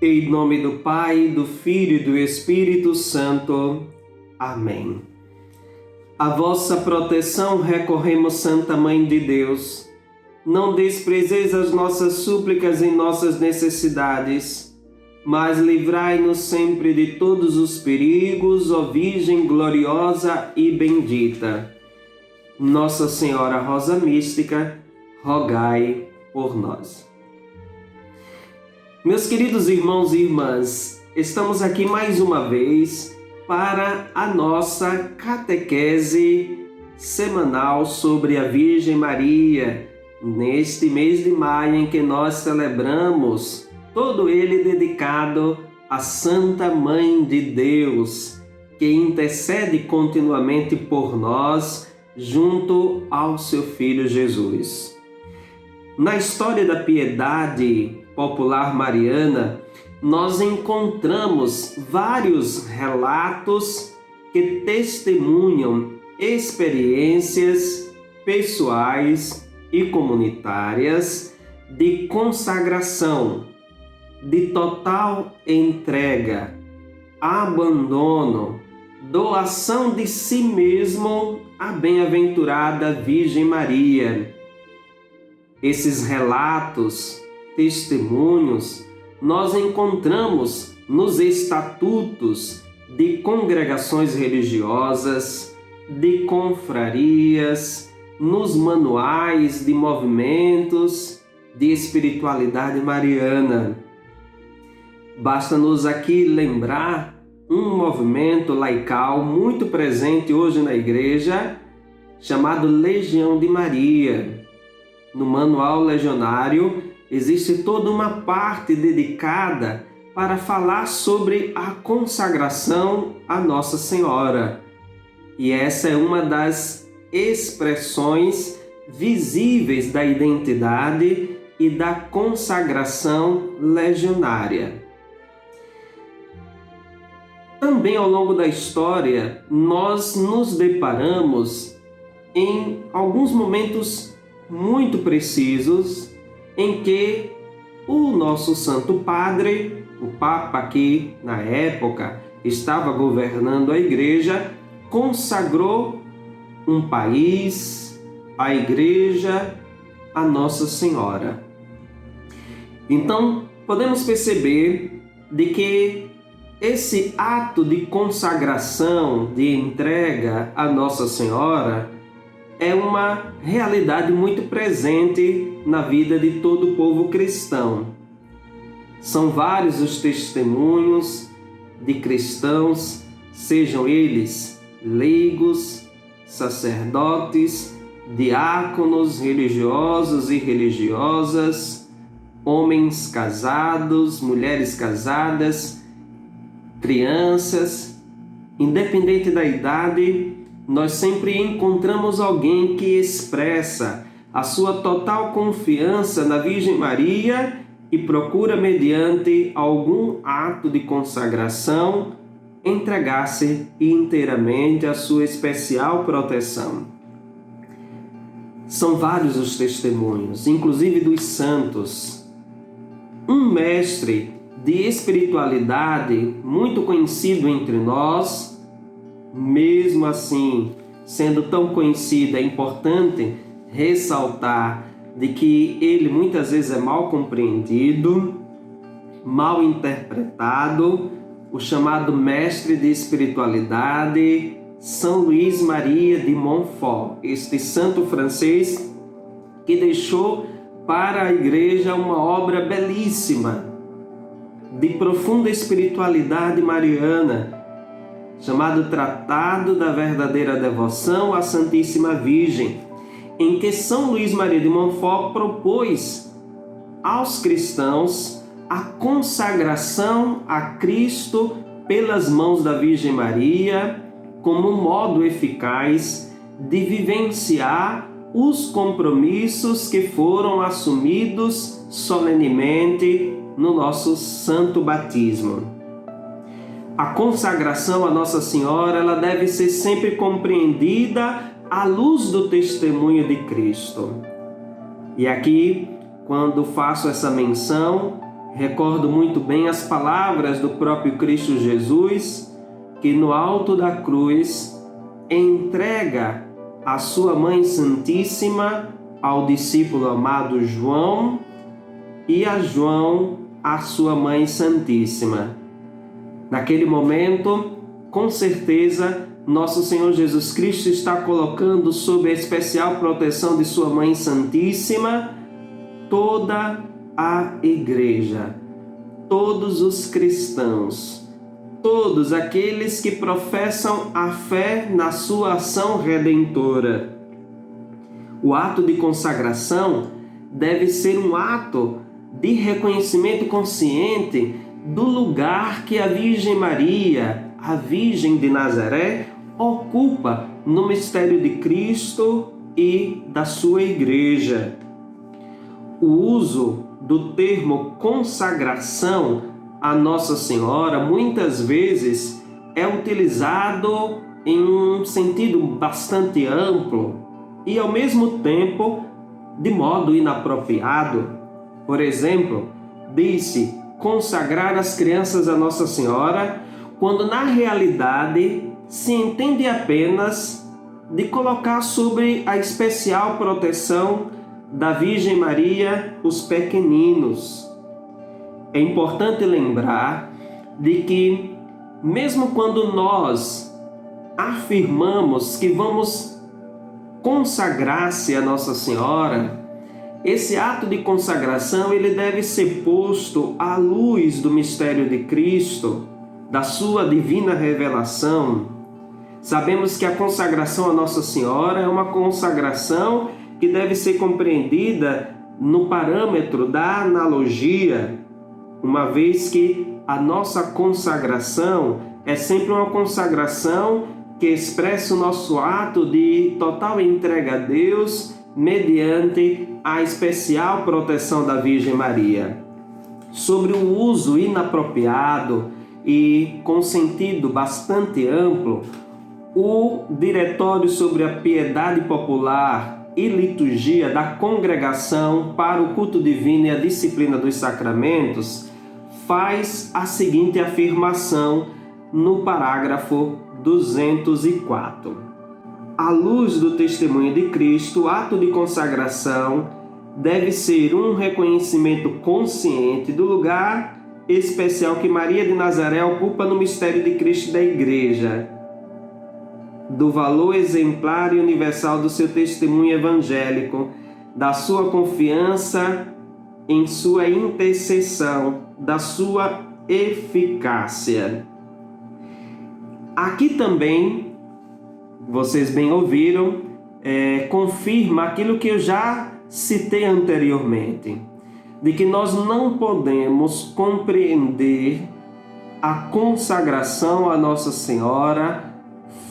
Em nome do Pai, do Filho e do Espírito Santo. Amém. A vossa proteção recorremos, Santa Mãe de Deus. Não desprezeis as nossas súplicas em nossas necessidades, mas livrai-nos sempre de todos os perigos, ó Virgem gloriosa e bendita. Nossa Senhora Rosa Mística, rogai por nós. Meus queridos irmãos e irmãs, estamos aqui mais uma vez para a nossa catequese semanal sobre a Virgem Maria, neste mês de maio em que nós celebramos todo ele dedicado à Santa Mãe de Deus, que intercede continuamente por nós junto ao seu Filho Jesus. Na história da piedade popular mariana, nós encontramos vários relatos que testemunham experiências pessoais e comunitárias de consagração, de total entrega, abandono, doação de si mesmo à bem-aventurada Virgem Maria. Esses relatos, testemunhos, nós encontramos nos estatutos de congregações religiosas, de confrarias, nos manuais de movimentos de espiritualidade mariana. Basta-nos aqui lembrar um movimento laical muito presente hoje na igreja, chamado Legião de Maria. No manual legionário existe toda uma parte dedicada para falar sobre a consagração à Nossa Senhora. E essa é uma das expressões visíveis da identidade e da consagração legionária. Também ao longo da história, nós nos deparamos em alguns momentos muito precisos em que o nosso Santo Padre, o Papa que na época estava governando a Igreja, consagrou um país, a Igreja, a Nossa Senhora. Então, podemos perceber de que esse ato de consagração, de entrega à Nossa Senhora, é uma realidade muito presente na vida de todo o povo cristão. São vários os testemunhos de cristãos, sejam eles leigos, sacerdotes, diáconos, religiosos e religiosas, homens casados, mulheres casadas, crianças, independente da idade, nós sempre encontramos alguém que expressa a sua total confiança na Virgem Maria e procura, mediante algum ato de consagração, entregar-se inteiramente à sua especial proteção. São vários os testemunhos, inclusive dos santos. Um mestre de espiritualidade muito conhecido entre nós, mesmo assim, sendo tão conhecido, é importante ressaltar de que ele muitas vezes é mal compreendido, mal interpretado, o chamado mestre de espiritualidade, São Luís Maria de Montfort, este santo francês que deixou para a Igreja uma obra belíssima, de profunda espiritualidade mariana, chamado Tratado da Verdadeira Devoção à Santíssima Virgem, em que São Luís Maria de Montfort propôs aos cristãos a consagração a Cristo pelas mãos da Virgem Maria como um modo eficaz de vivenciar os compromissos que foram assumidos solenemente no nosso santo batismo. A consagração à Nossa Senhora, ela deve ser sempre compreendida à luz do testemunho de Cristo. E aqui, quando faço essa menção, Recordo muito bem as palavras do próprio Cristo Jesus, que no alto da cruz entrega a sua Mãe Santíssima ao discípulo amado João e a João a sua Mãe Santíssima. Naquele momento, com certeza, nosso Senhor Jesus Cristo está colocando sob a especial proteção de sua Mãe Santíssima toda a Igreja, todos os cristãos, todos aqueles que professam a fé na sua ação redentora. O ato de consagração deve ser um ato de reconhecimento consciente do lugar que a Virgem Maria, a Virgem de Nazaré, ocupa no mistério de Cristo e da sua Igreja. O uso do termo consagração a Nossa Senhora muitas vezes é utilizado em um sentido bastante amplo e ao mesmo tempo de modo inapropriado. Por exemplo, diz-se consagrar as crianças a Nossa Senhora, quando na realidade se entende apenas de colocar sobre a especial proteção da Virgem Maria os pequeninos. É importante lembrar de que, mesmo quando nós afirmamos que vamos consagrar-se a Nossa Senhora, esse ato de consagração ele deve ser posto à luz do mistério de Cristo, da sua divina revelação. Sabemos que a consagração a Nossa Senhora é uma consagração que deve ser compreendida no parâmetro da analogia, uma vez que a nossa consagração é sempre uma consagração que expressa o nosso ato de total entrega a Deus mediante a especial proteção da Virgem Maria. Sobre o uso inapropriado e com sentido bastante amplo, o Diretório sobre a Piedade Popular e Liturgia da Congregação para o Culto Divino e a Disciplina dos Sacramentos faz a seguinte afirmação no parágrafo 204. À luz do testemunho de Cristo, o ato de consagração deve ser um reconhecimento consciente do lugar especial que Maria de Nazaré ocupa no mistério de Cristo e da Igreja, do valor exemplar e universal do seu testemunho evangélico, da sua confiança em sua intercessão, da sua eficácia. Aqui também, vocês bem ouviram, confirma aquilo que eu já citei anteriormente, de que nós não podemos compreender a consagração a Nossa Senhora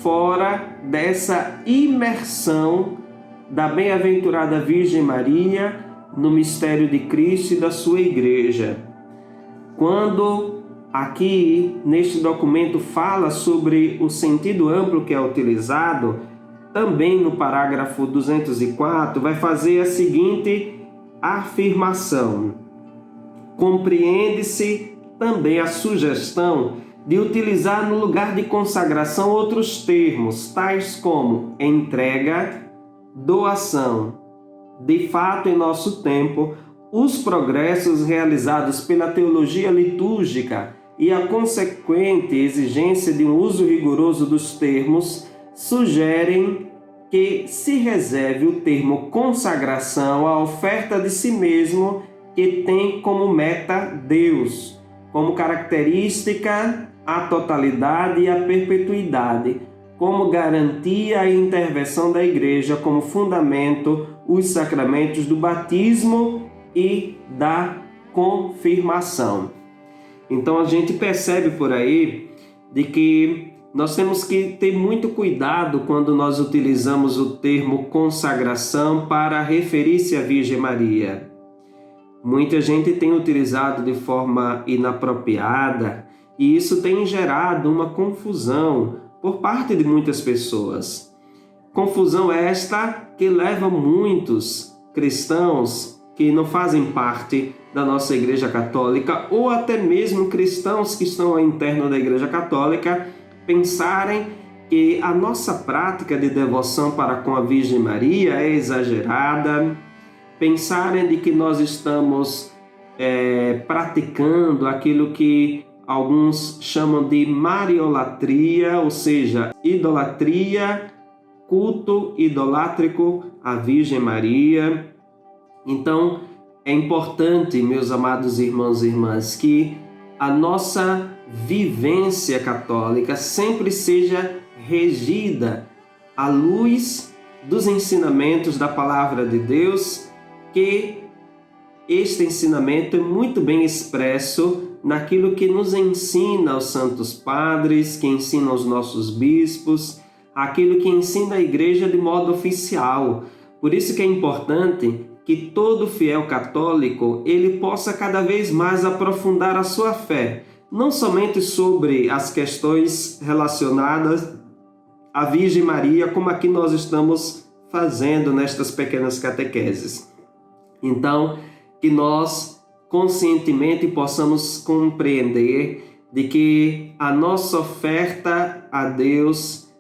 fora dessa imersão da bem-aventurada Virgem Maria no mistério de Cristo e da sua Igreja. Quando aqui neste documento fala sobre o sentido amplo que é utilizado, também no parágrafo 204 vai fazer a seguinte afirmação: compreende-se também a sugestão de utilizar no lugar de consagração outros termos, tais como entrega, doação. De fato, em nosso tempo, os progressos realizados pela teologia litúrgica e a consequente exigência de um uso rigoroso dos termos sugerem que se reserve o termo consagração à oferta de si mesmo, que tem como meta Deus, como característica a totalidade e a perpetuidade, como garantia a intervenção da Igreja, como fundamento os sacramentos do batismo e da confirmação. Então a gente percebe por aí de que nós temos que ter muito cuidado quando nós utilizamos o termo consagração para referir-se à Virgem Maria. Muita gente tem utilizado de forma inapropriada e isso tem gerado uma confusão por parte de muitas pessoas. Confusão esta que leva muitos cristãos que não fazem parte da nossa Igreja Católica, ou até mesmo cristãos que estão ao interno da Igreja Católica, pensarem que a nossa prática de devoção para com a Virgem Maria é exagerada, pensarem de que nós estamos praticando aquilo que alguns chamam de mariolatria, ou seja, idolatria, culto idolátrico à Virgem Maria. Então, é importante, meus amados irmãos e irmãs, que a nossa vivência católica sempre seja regida à luz dos ensinamentos da Palavra de Deus, que este ensinamento é muito bem expresso naquilo que nos ensina os santos padres, que ensina os nossos bispos, aquilo que ensina a Igreja de modo oficial. Por isso que é importante que todo fiel católico ele possa cada vez mais aprofundar a sua fé, não somente sobre as questões relacionadas à Virgem Maria, como aqui nós estamos fazendo nestas pequenas catequeses. Então, que nós conscientemente possamos compreender de que a nossa oferta a Deus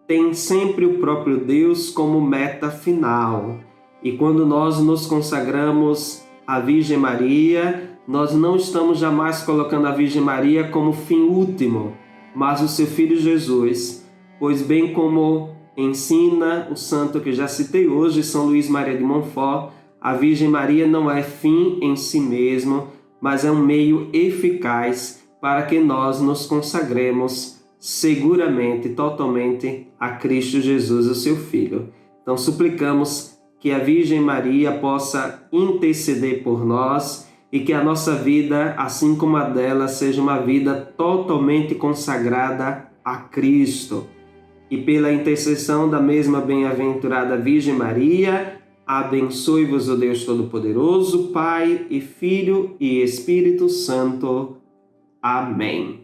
tem sempre o próprio Deus como meta final. E quando nós nos consagramos à Virgem Maria, nós não estamos jamais colocando a Virgem Maria como fim último, mas o seu Filho Jesus, pois bem como ensina o santo que já citei hoje, São Luís Maria de Montfort, a Virgem Maria não é fim em si mesmo, mas é um meio eficaz para que nós nos consagremos seguramente, totalmente a Cristo Jesus, o seu Filho. Então suplicamos que a Virgem Maria possa interceder por nós e que a nossa vida, assim como a dela, seja uma vida totalmente consagrada a Cristo. E pela intercessão da mesma bem-aventurada Virgem Maria, abençoe-vos o Deus Todo-Poderoso, Pai e Filho e Espírito Santo. Amém.